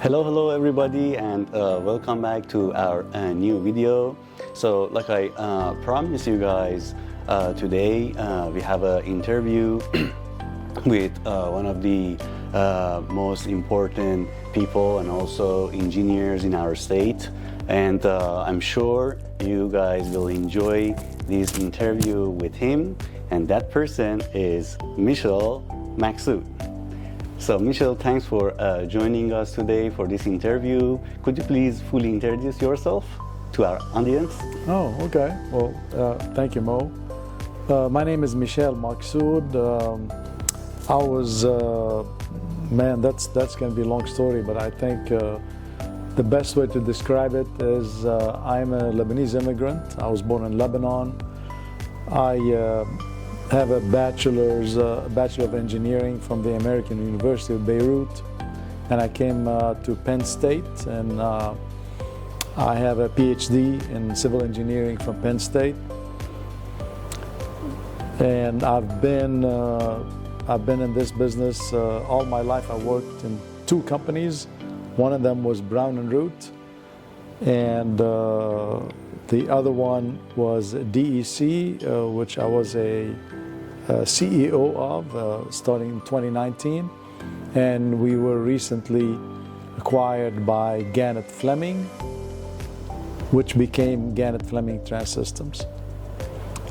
Hello everybody, and welcome back to our new video. So like I promised you guys, today we have an interview with one of the most important people and also engineers in our state, and I'm sure you guys will enjoy this interview with him, and that person is Michel Maksoud. So Michel, thanks for joining us today for this interview. Could you please fully introduce yourself to our audience? Oh, okay. Well, thank you, Mo. My name is Michel Maksoud. I was, man, that's going to be a long story, but I think the best way to describe it is I'm a Lebanese immigrant. I was born in Lebanon. I have a Bachelor of Engineering from the American University of Beirut, and I came to Penn State, and I have a PhD in Civil Engineering from Penn State. And I've been in this business all my life. I worked in two companies. One of them was Brown and Root, and the other one was DEC, which I was a CEO of starting in 2019, and we were recently acquired by Gannett Fleming, which became Gannett Fleming Transsystems.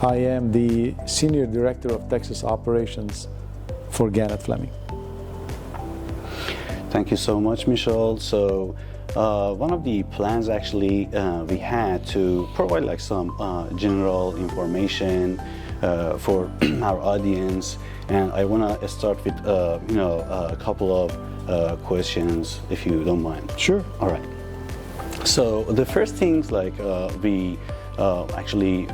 I am the Senior Director of Texas Operations for Gannett Fleming. Thank you so much, Michel. So one of the plans actually we had to provide like some general information for our audience, and I want to start with a couple of questions, if you don't mind. Sure. All right. So the first things like we actually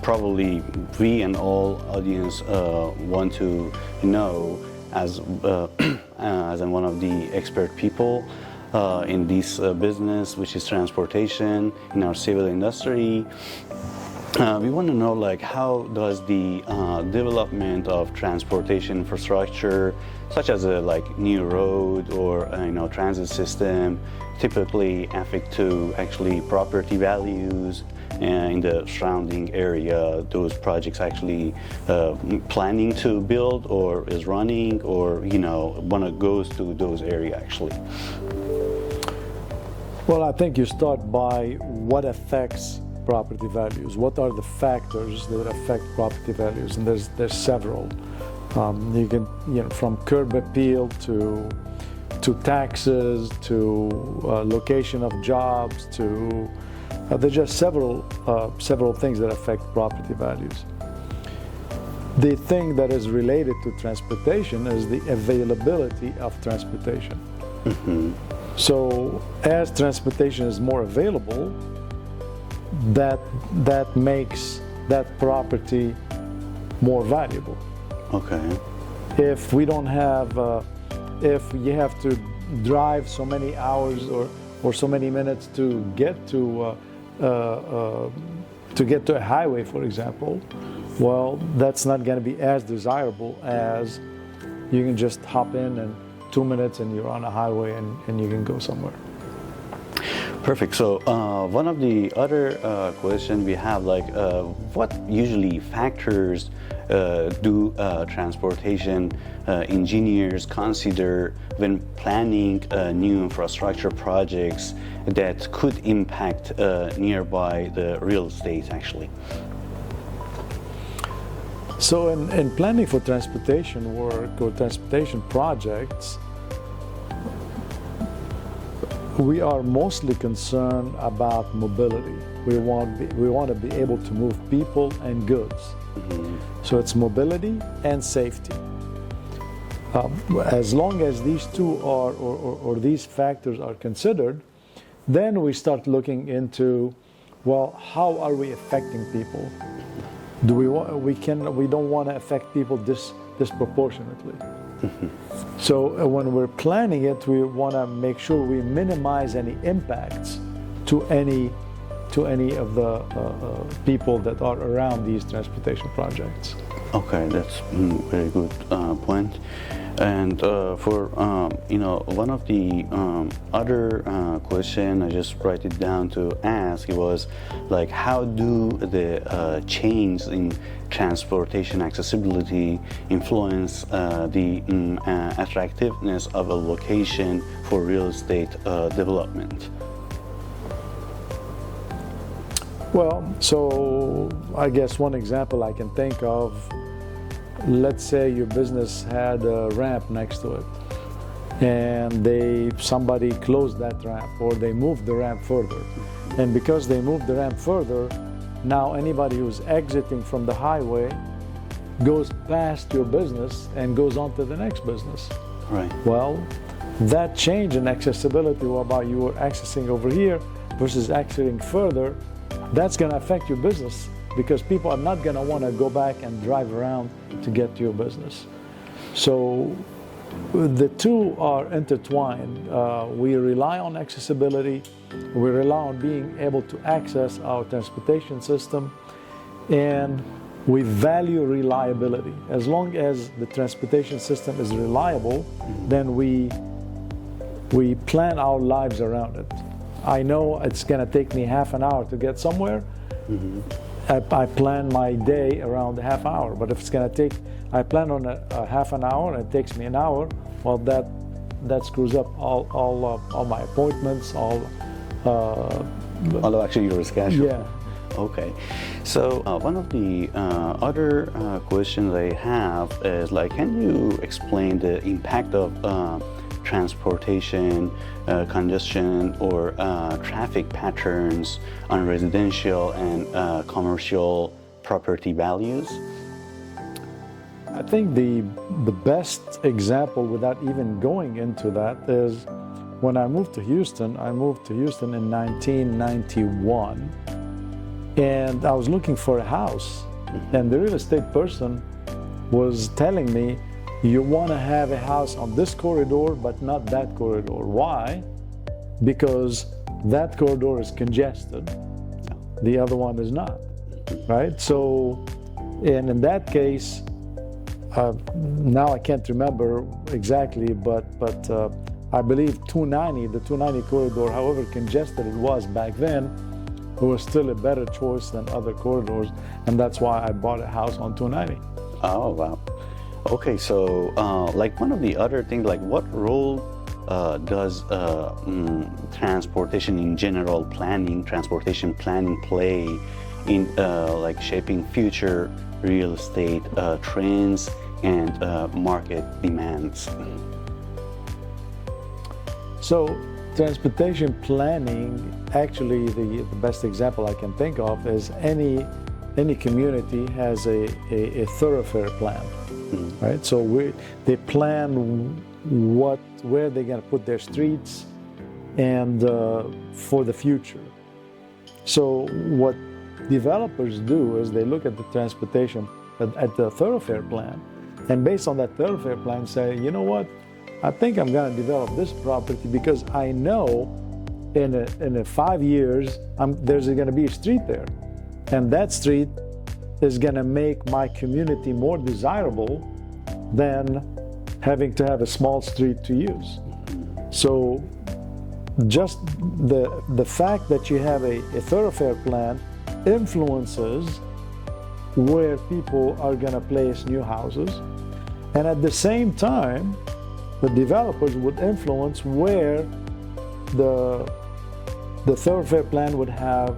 probably we and all audience want to know as one of the expert people in this business, which is transportation in our civil industry. We want to know like how does the development of transportation infrastructure, such as a like new road or transit system, typically affect to actually property values in the surrounding area. Those projects actually planning to build or is running or want to go to those areas actually. Well, I think you start by what affects property values. What are the factors that affect property values? And there's several. You can from curb appeal to taxes to location of jobs to there's just several things that affect property values. The thing that is related to transportation is the availability of transportation. Mm-hmm. So as transportation is more available, that makes that property more valuable. Okay. If we don't have, if you have to drive so many hours or so many minutes to get to a highway, for example, well, that's not going to be as desirable as you can just hop in 2 minutes and you're on a highway and you can go somewhere. Perfect. So one of the other questions we have, like what usually factors do transportation engineers consider when planning new infrastructure projects that could impact nearby the real estate actually? So in planning for transportation work or transportation projects, we are mostly concerned about mobility. We want to be able to move people and goods. Mm-hmm. So it's mobility and safety. As long as these two are, or these factors are considered, then we start looking into, well, how are we affecting people? We don't want to affect people disproportionately. Mm-hmm. So when we're planning it, we want to make sure we minimize any impacts to any of the people that are around these transportation projects. Okay, that's a very good point. And for one of the other question I just write it down to ask, it was like, how do the change in transportation accessibility influence the attractiveness of a location for real estate development? Well, so I guess one example I can think of, let's say your business had a ramp next to it, and somebody closed that ramp, or they moved the ramp further. And because they moved the ramp further, now anybody who's exiting from the highway goes past your business and goes on to the next business. Right. Well, that change in accessibility, whereby you were accessing over here versus exiting further, that's going to affect your business, because people are not going to want to go back and drive around to get to your business. So the two are intertwined. We rely on accessibility, we rely on being able to access our transportation system, and we value reliability. As long as the transportation system is reliable, then we plan our lives around it. I know it's going to take me half an hour to get somewhere. I plan my day around a half hour, but if it's going to take, I plan on a half an hour and it takes me an hour, well, that screws up all my appointments, all of actually your schedule. Yeah. Okay, so one of the other questions I have is like, can you explain the impact of transportation congestion or traffic patterns on residential and commercial property values? I think the best example, without even going into that, is when I moved to Houston. I moved to Houston in 1991, and I was looking for a house, and the real estate person was telling me, you want to have a house on this corridor, but not that corridor. Why? Because that corridor is congested, the other one is not, right? So, and in that case, now I can't remember exactly, but I believe 290, the 290 corridor, however congested it was back then, it was still a better choice than other corridors, and that's why I bought a house on 290. Oh, wow. Okay, so like one of the other things, like what role does transportation in general transportation planning play in like shaping future real estate trends and market demands? So transportation planning, actually the best example I can think of is any community has a thoroughfare plan. Right, so they plan where they're going to put their streets and for the future. So what developers do is they look at the transportation at the thoroughfare plan, and based on that thoroughfare plan say, you know what, I think I'm going to develop this property because I know in 5 years there's going to be a street there, and that street is going to make my community more desirable than having to have a small street to use. So just the fact that you have a thoroughfare plan influences where people are going to place new houses, and at the same time the developers would influence where the thoroughfare plan would have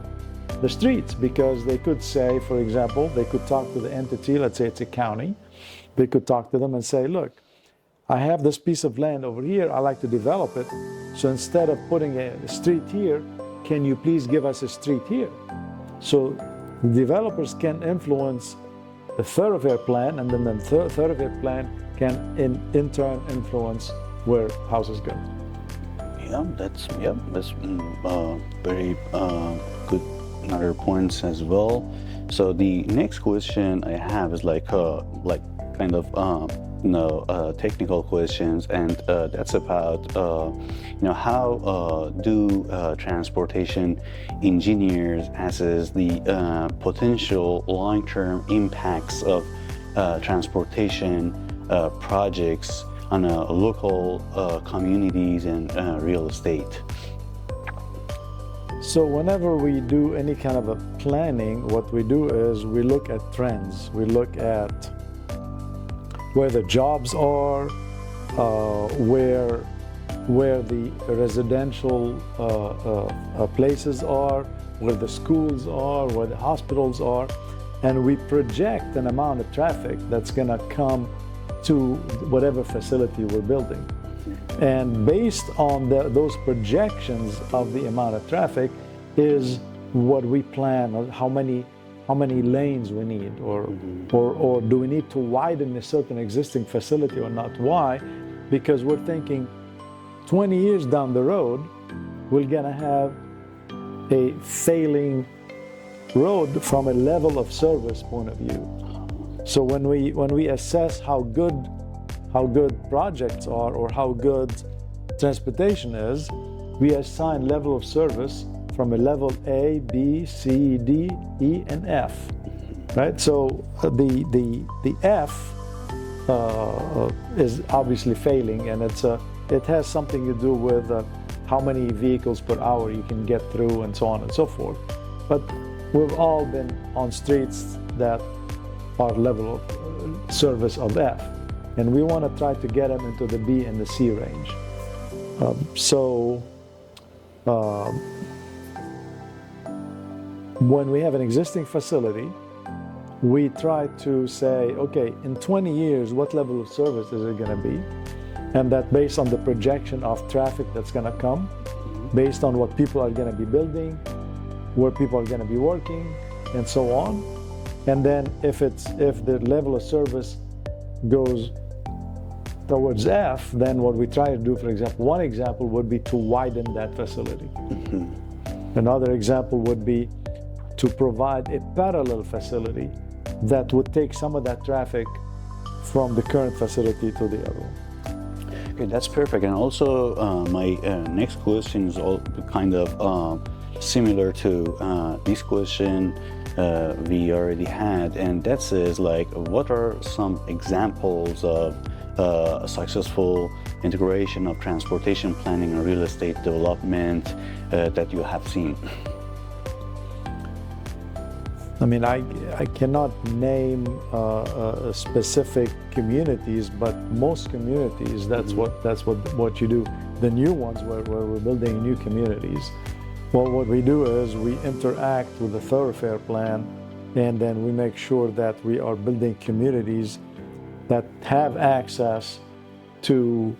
the streets, because they could say, for example, they could talk to the entity, let's say it's a county, they could talk to them and say, look, I have this piece of land over here, I like to develop it, so instead of putting a street here, can you please give us a street here? So developers can influence the thoroughfare plan, and then the thoroughfare plan can in turn influence where houses go. That's very good. Other points as well. So the next question I have is like kind of technical questions, and that's about how do transportation engineers assess the potential long-term impacts of transportation projects on local communities and real estate? So whenever we do any kind of a planning, what we do is we look at trends. We look at where the jobs are, where the residential places are, where the schools are, where the hospitals are, and we project an amount of traffic that's going to come to whatever facility we're building. And based on those projections of the amount of traffic is what we plan, or how many lanes we need, or do we need to widen a certain existing facility or not? Why? Because we're thinking 20 years down the road, we're gonna have a failing road from a level of service point of view. So when we assess how good projects are or how good transportation is, we assign level of service from a level A, B, C, D, E, and F, right? So the F is obviously failing, and it has something to do with how many vehicles per hour you can get through and so on and so forth. But we've all been on streets that are level of service of F, and we want to try to get them into the B and the C range. When we have an existing facility, we try to say, okay, in 20 years, what level of service is it going to be? And that based on the projection of traffic that's going to come, based on what people are going to be building, where people are going to be working, and so on. And then if the level of service goes towards F, then what we try to do, for example, one example would be to widen that facility. Another example would be to provide a parallel facility that would take some of that traffic from the current facility to the other one. Okay, that's perfect. And also, my next question is all kind of similar to this question we already had, and that says, like, what are some examples of successful integration of transportation planning and real estate development that you have seen? I mean, I cannot name specific communities, but most communities, that's what you do. The new ones where we're building new communities, well, what we do is we interact with the thoroughfare plan, and then we make sure that we are building communities that have access to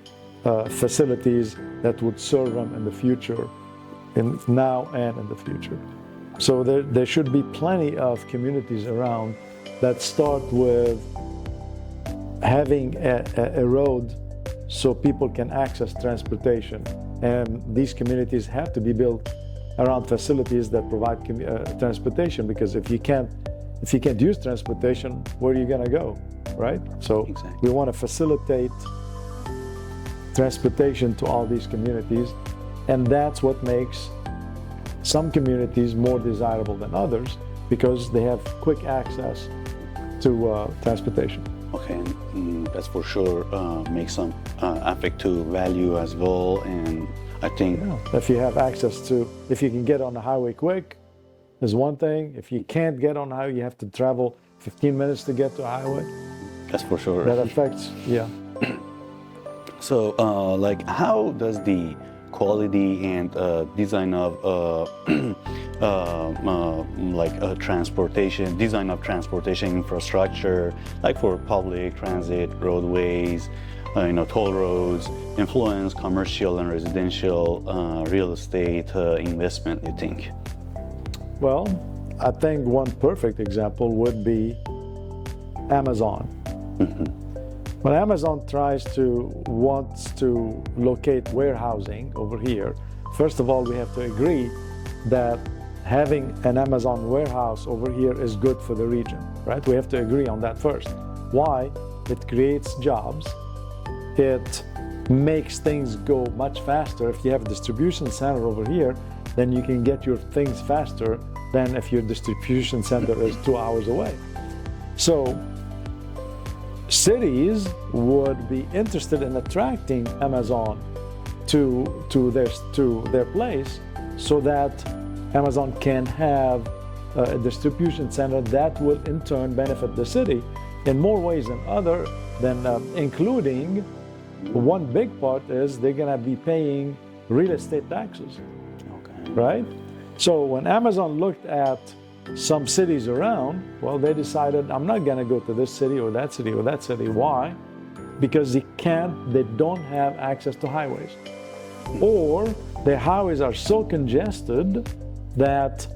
facilities that would serve them in the future, now and in the future. So there should be plenty of communities around that start with having a road so people can access transportation. And these communities have to be built around facilities that provide transportation, because if you can't use transportation, where are you going to go, right? So exactly. We want to facilitate transportation to all these communities, and that's what makes some communities more desirable than others, because they have quick access to transportation. Okay, and that's for sure makes some affect to value as well. And I think if you have access to, if you can get on the highway quick, is one thing. If you can't get on the highway, you have to travel 15 minutes to get to a highway. That's for sure. That affects, yeah. So, like, how does the quality and design of transportation, design of transportation infrastructure, like for public transit, roadways, toll roads, influence commercial and residential real estate investment, you think? Well, I think one perfect example would be Amazon. When Amazon wants to locate warehousing over here, first of all, we have to agree that having an Amazon warehouse over here is good for the region, right? We have to agree on that first. Why? It creates jobs. It makes things go much faster. If you have a distribution center over here, then you can get your things faster than if your distribution center is 2 hours away. So cities would be interested in attracting Amazon to their place, so that Amazon can have a distribution center that will in turn benefit the city in more ways than including one big part is they're going to be paying real estate taxes. Okay. Right? So when Amazon looked at some cities around, well, they decided, I'm not going to go to this city or that city or that city. Why? Because they don't have access to highways. Or the highways are so congested that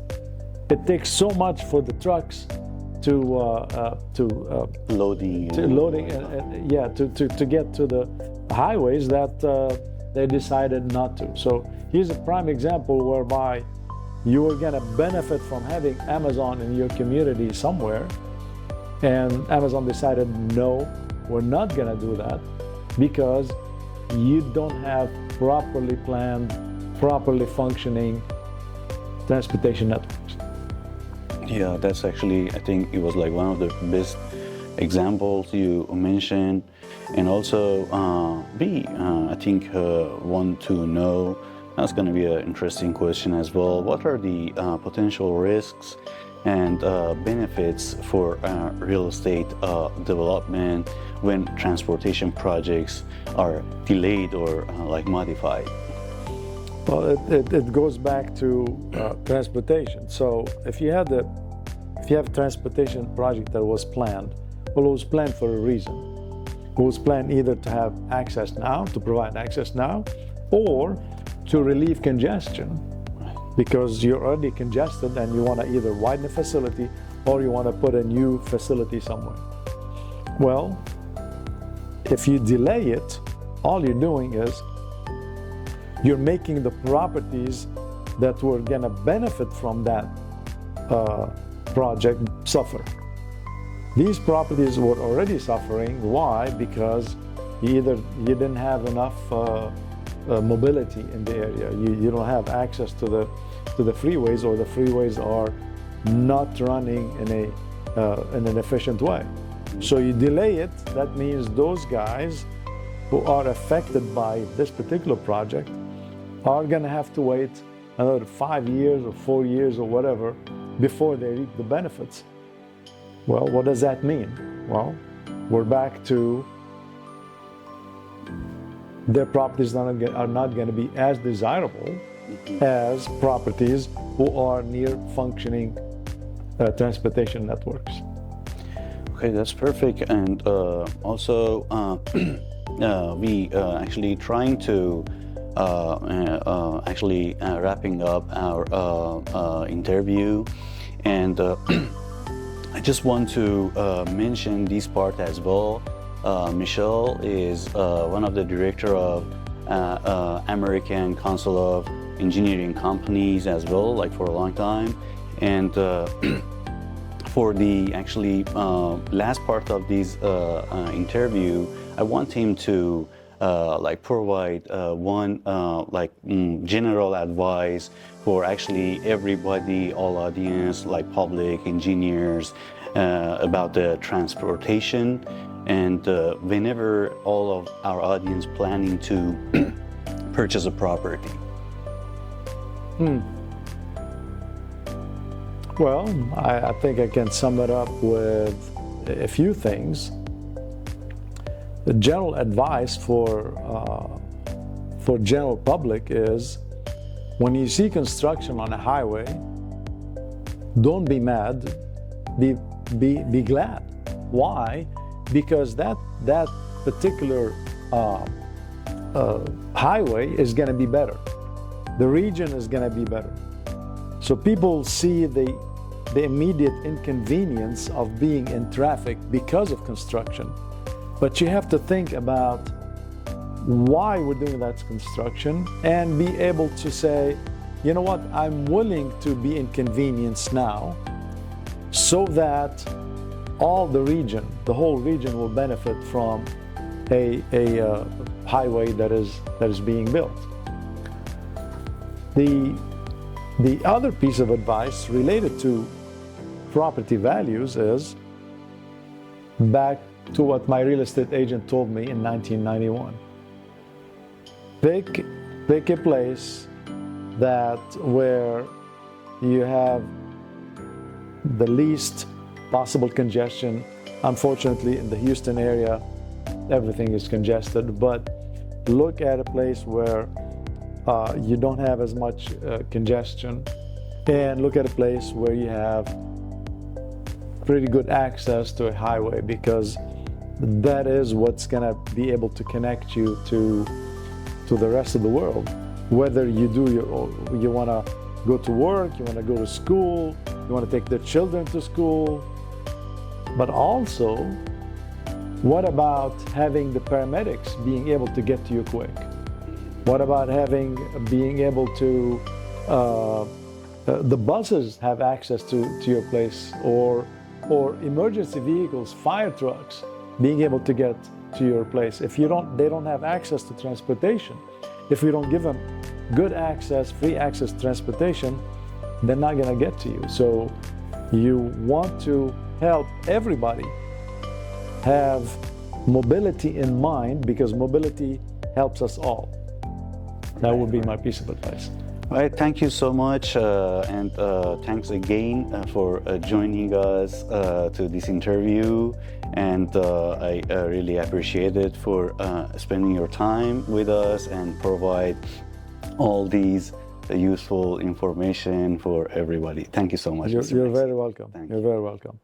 it takes so much for the trucks to Loading. to get to the highways that they decided not to. So here's a prime example whereby you are going to benefit from having Amazon in your community somewhere, and Amazon decided, no, we're not going to do that because you don't have properly planned, properly functioning transportation networks. Yeah, that's actually, I think it was like one of the best examples you mentioned. And also, I think want to know, that's going to be an interesting question as well. What are the potential risks and benefits for real estate development when transportation projects are delayed or like modified? Well, it goes back to transportation. So if you have a transportation project that was planned, well, it was planned for a reason. It was planned either to have access now, to provide access now, or to relieve congestion, because you're already congested and you want to either widen the facility or you want to put a new facility somewhere. Well, if you delay it, all you're doing is you're making the properties that were going to benefit from that project suffer. These properties were already suffering. Why? Because you didn't have enough mobility in the area. You don't have access to the freeways, or the freeways are not running in an efficient way. So you delay it. That means those guys who are affected by this particular project are going to have to wait another 5 years or 4 years or whatever before they reap the benefits. Well, what does that mean? Well, we're back to their properties are not going to be as desirable as properties who are near functioning transportation networks. Okay, that's perfect. And also, we actually trying to wrapping up our interview, and I just want to mention this part as well. Michel is one of the director of American Council of Engineering Companies as well, like for a long time. And for the actually last part of this interview, I want him to like provide one general advice for actually everybody, all audience, like public engineers, about the transportation. And whenever all of our audience planning to purchase a property. Well, I think I can sum it up with a few things. The general advice for general public is, when you see construction on a highway, don't be mad, be glad. Why? Because that particular highway is going to be better. The region is going to be better. So people see the immediate inconvenience of being in traffic because of construction. But you have to think about why we're doing that construction and be able to say, you know what, I'm willing to be inconvenienced now so that all the region, the whole region will benefit from a highway that is being built. The other piece of advice related to property values is back to what my real estate agent told me in 1991. Pick a place that where you have the least possible congestion. Unfortunately, in the Houston area, everything is congested, but look at a place where you don't have as much congestion, and look at a place where you have pretty good access to a highway, because that is what's going to be able to connect you to the rest of the world. Whether you want to go to work, you want to go to school, you want to take the children to school, but also, what about having the paramedics being able to get to you quick? What about being able to, the buses have access to your place, or emergency vehicles, fire trucks, being able to get to your place. They don't have access to transportation. If we don't give them good access, free access to transportation, they're not gonna get to you. So you want to help everybody have mobility in mind, because mobility helps us all. That would be my piece of advice. All right, thank you so much, and thanks again for joining us to this interview. And I really appreciate it for spending your time with us and provide all these useful information for everybody. Thank you so much. You're very welcome. Thank You're very welcome.